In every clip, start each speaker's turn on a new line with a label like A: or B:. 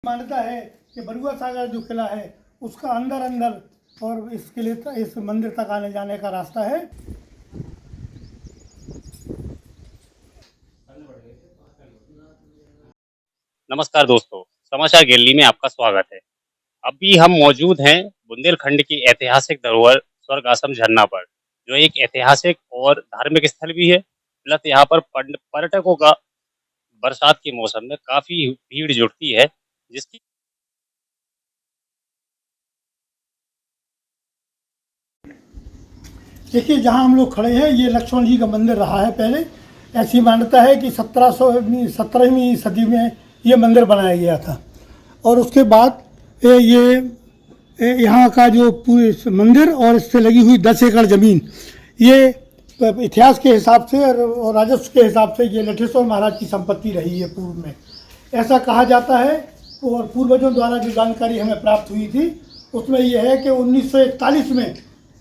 A: मान्यता है कि बरुआ सागर जो किला है उसका अंदर अंदर और इस किले इस मंदिर तक आने जाने का रास्ता है।
B: नमस्कार दोस्तों, समाचार गैलरी में आपका स्वागत है। अभी हम मौजूद हैं बुंदेलखंड की ऐतिहासिक धरोहर स्वर्ग आश्रम झरना पर, जो एक ऐतिहासिक और धार्मिक स्थल भी है। प्लस यहाँ पर पर्यटकों का बरसात के मौसम में काफी भीड़ जुटती है, जिसकी
A: देखिए जहाँ हम लोग खड़े हैं ये लक्ष्मण जी का मंदिर रहा है पहले। ऐसी मान्यता है कि 17वीं सदी में ये मंदिर बनाया गया था और उसके बाद यहाँ का जो पूरे मंदिर और इससे लगी हुई 10 एकड़ ज़मीन, ये इतिहास के हिसाब से और राजस्व के हिसाब से ये लठेश्वर महाराज की संपत्ति रही है पूर्व में, ऐसा कहा जाता है। और पूर्वजों द्वारा जो जानकारी हमें प्राप्त हुई थी उसमें यह है कि 1941 में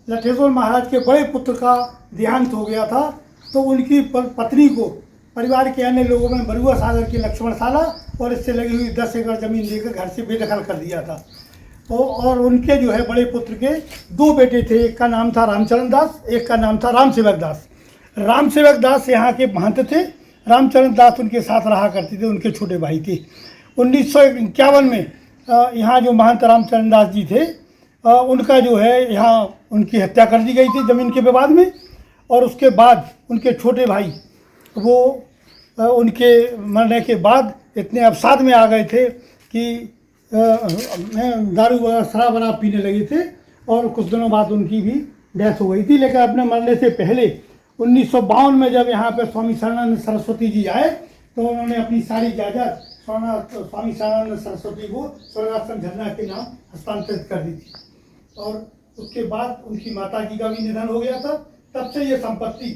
A: लठेश्वर महाराज के बड़े पुत्र का देहांत हो गया था, तो उनकी पत्नी को परिवार के अन्य लोगों में बरुआ सागर की लक्ष्मणशाला और इससे लगी हुई 10 एकड़ ज़मीन देकर घर से बेदखल कर दिया था। और उनके जो है बड़े पुत्र के 2 बेटे थे, एक का नाम था रामचरण दास, एक का नाम था रामसेवक दास। रामसेवक दास यहाँ के महंत थे, रामचरण दास उनके साथ रहा करते थे, उनके छोटे भाई थे। 1951 में यहाँ जो महंत रामचरण दास जी थे उनका जो है यहाँ उनकी हत्या कर दी गई थी ज़मीन के विवाद में। और उसके बाद उनके छोटे भाई वो उनके मरने के बाद इतने अवसाद में आ गए थे कि दारू शराब वराब पीने लगे थे और कुछ दिनों बाद उनकी भी डेथ हो गई थी। लेकिन अपने मरने से पहले 1952 में जब यहाँ पे स्वामी शरणानंद सरस्वती जी आए तो उन्होंने अपनी सारी जायदाद स्वामी शरणानंद सरस्वती को स्वर्गाश्रम झरना के नाम हस्तांतरित कर दी थी। और उसके बाद उनकी माता जी का भी निधन हो गया था, तब से ये संपत्ति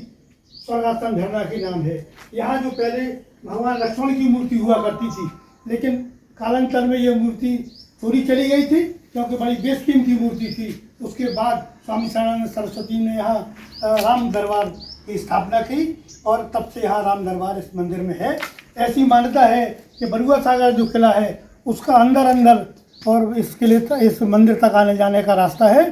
A: स्वर्गाश्रम झरना के नाम है। यहाँ जो पहले भगवान लक्ष्मण की मूर्ति हुआ करती थी, लेकिन कालांतर में ये मूर्ति चोरी चली गई थी क्योंकि बड़ी बेशकीमती मूर्ति थी। उसके बाद स्वामी शरणानंद सरस्वती ने यहाँ राम दरबार की स्थापना की और तब से यहाँ राम दरबार इस मंदिर में है। ऐसी मान्यता है कि बरुआ सागर जो किला है उसका अंदर अंदर और इस किले इस मंदिर तक आने जाने का रास्ता है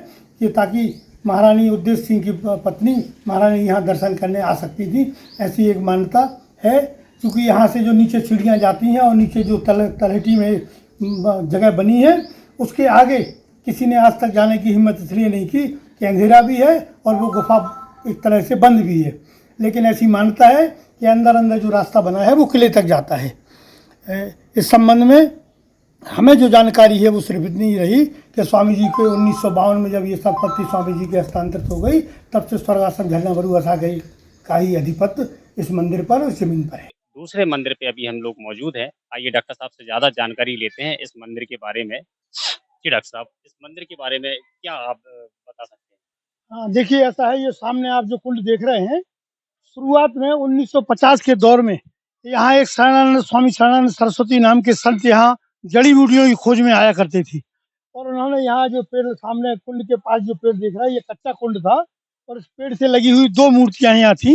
A: कि ताकि महारानी उद्देश्य सिंह की पत्नी महारानी यहाँ दर्शन करने आ सकती थी, ऐसी एक मान्यता है। क्योंकि यहाँ से जो नीचे सीढ़ियाँ जाती हैं और नीचे जो तलहटी में जगह बनी है उसके आगे किसी ने आज तक जाने की हिम्मत इसलिए नहीं की कि अंधेरा भी है और वो गुफा एक तरह से बंद भी है। लेकिन ऐसी मान्यता है कि अंदर अंदर जो रास्ता बना है वो किले तक जाता है। इस संबंध में हमें जो जानकारी है वो सिर्फ इतनी ही रही कि स्वामी जी के 1952 में जब ये संपत्ति स्वामी जी के हस्तांतरित हो गई तब से स्वर्गाश्रम झरना बरुआ सागर का ही अधिपत्य इस मंदिर पर और ज़मीन पर है।
B: दूसरे मंदिर पे अभी हम लोग मौजूद हैं। आइए डॉक्टर साहब से ज़्यादा जानकारी लेते हैं इस मंदिर के बारे में। जी डॉक्टर साहब, इस मंदिर के बारे में क्या आप बता सकते हैं?
A: हाँ देखिए, ऐसा है, ये सामने आप जो कुंड देख रहे हैं, शुरुआत में 1950 के दौर में यहाँ एक स्वामी शरणानंद सरस्वती नाम के संत यहाँ जड़ी बूटियों की खोज में आया करते थे। और उन्होंने यहाँ जो पेड़ सामने कुंड के पास जो पेड़ दिख रहा है ये कच्चा कुंड था और इस पेड़ से लगी हुई 2 मूर्तियां यहाँ थी,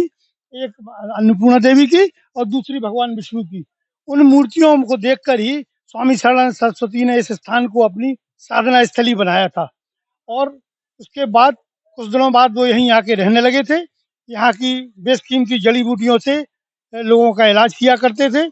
A: एक अन्नपूर्णा देवी की और दूसरी भगवान विष्णु की। उन मूर्तियों को देखकर ही स्वामी शरणानंद सरस्वती ने इस स्थान को अपनी साधना स्थली बनाया था। और उसके बाद कुछ दिनों बाद वो यहीं आके रहने लगे थे। यहाँ की बेशकीमती जड़ी बूटियों से लोगों का इलाज किया करते थे।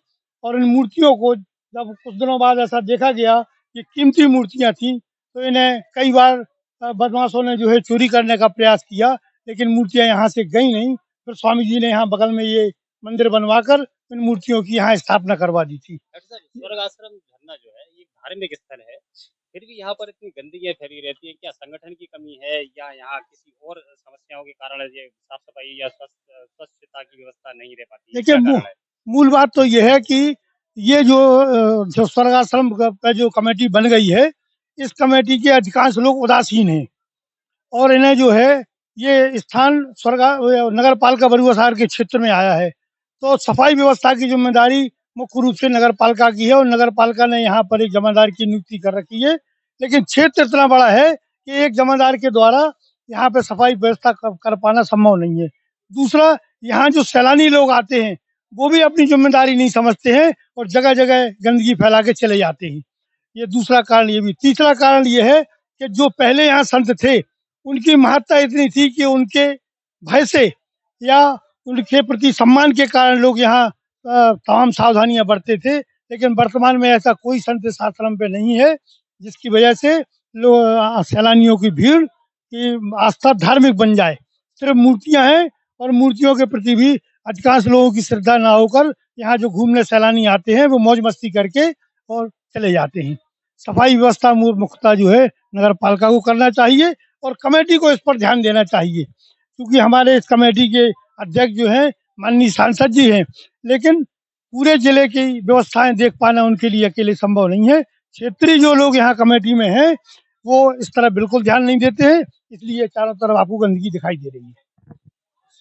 A: और इन मूर्तियों को जब कुछ दिनों बाद ऐसा देखा गया कि कीमती मूर्तियां थीं तो इन्हें कई बार बदमाशों ने जो है चोरी करने का प्रयास किया, लेकिन मूर्तियां यहाँ से गई नहीं। फिर स्वामी जी ने यहाँ बगल में ये मंदिर बनवाकर इन मूर्तियों की यहाँ स्थापना करवा दी थी।
B: डॉक्टर साहब, स्वर्गाश्रम झरना जो है ये धार्मिक स्थल है, फिर भी यहाँ पर इतनी गंदगी फैली रहती है। क्या संगठन की कमी है या यहाँ किसी और समस्याओं के कारण ये साफ सफाई या स्वच्छता की व्यवस्था नहीं रह पाती है?
A: देखिए,
B: क्या कारण है?
A: मूल बात तो ये है कि ये जो स्वर्गाश्रम का जो कमेटी बन गई है, इस कमेटी के अधिकांश लोग उदासीन हैं और इन्हें जो है ये स्थान नगर पालिका बरुआ सागर के क्षेत्र में आया है, तो सफाई व्यवस्था की जिम्मेदारी मुख्य रूप से नगर पालिका की है और नगर पालिका ने यहाँ पर एक जमादार की नियुक्ति कर रखी है। लेकिन क्षेत्र इतना बड़ा है कि एक जमादार के द्वारा यहाँ पे सफाई व्यवस्था कर पाना संभव नहीं है। दूसरा, यहाँ जो सैलानी लोग आते हैं वो भी अपनी जिम्मेदारी नहीं समझते हैं और जगह जगह गंदगी फैला के चले जाते हैं। ये दूसरा कारण ये भी। तीसरा कारण ये है कि जो पहले यहाँ संत थे उनकी महत्ता इतनी थी कि उनके भय से या उनके प्रति सम्मान के कारण लोग यहाँ तमाम सावधानियां बरतते थे। लेकिन वर्तमान में ऐसा कोई संत इस आश्रम पे नहीं है, जिसकी वजह से सैलानियों की भीड़ की आस्था धार्मिक बन जाए। सिर्फ मूर्तियां हैं और मूर्तियों के प्रति भी अधिकांश लोगों की श्रद्धा ना होकर यहाँ जो घूमने सैलानी आते हैं वो मौज मस्ती करके और चले जाते हैं। सफाई व्यवस्था मुख्यतः जो है नगर पालिका को करना चाहिए और कमेटी को इस पर ध्यान देना चाहिए, क्योंकि हमारे इस कमेटी के अध्यक्ष जो हैं माननीय सांसद जी हैं, लेकिन पूरे जिले की व्यवस्थाएं देख पाना उनके लिए अकेले संभव नहीं है। क्षेत्रीय जो लोग यहाँ कमेटी में हैं वो इस तरह बिल्कुल ध्यान नहीं देते हैं, इसलिए चारों तरफ आपको गंदगी दिखाई दे रही है।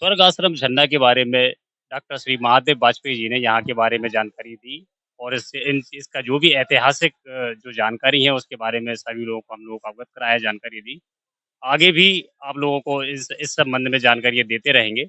B: स्वर्ग आश्रम झरना के बारे में डॉक्टर श्री महादेव वाजपेयी जी ने यहाँ के बारे में जानकारी दी और इसका जो भी ऐतिहासिक जो जानकारी है उसके बारे में सभी लोगों को हम लोगों को अवगत कराया, जानकारी दी। आगे भी आप लोगों को इस संबंध में जानकारी देते रहेंगे।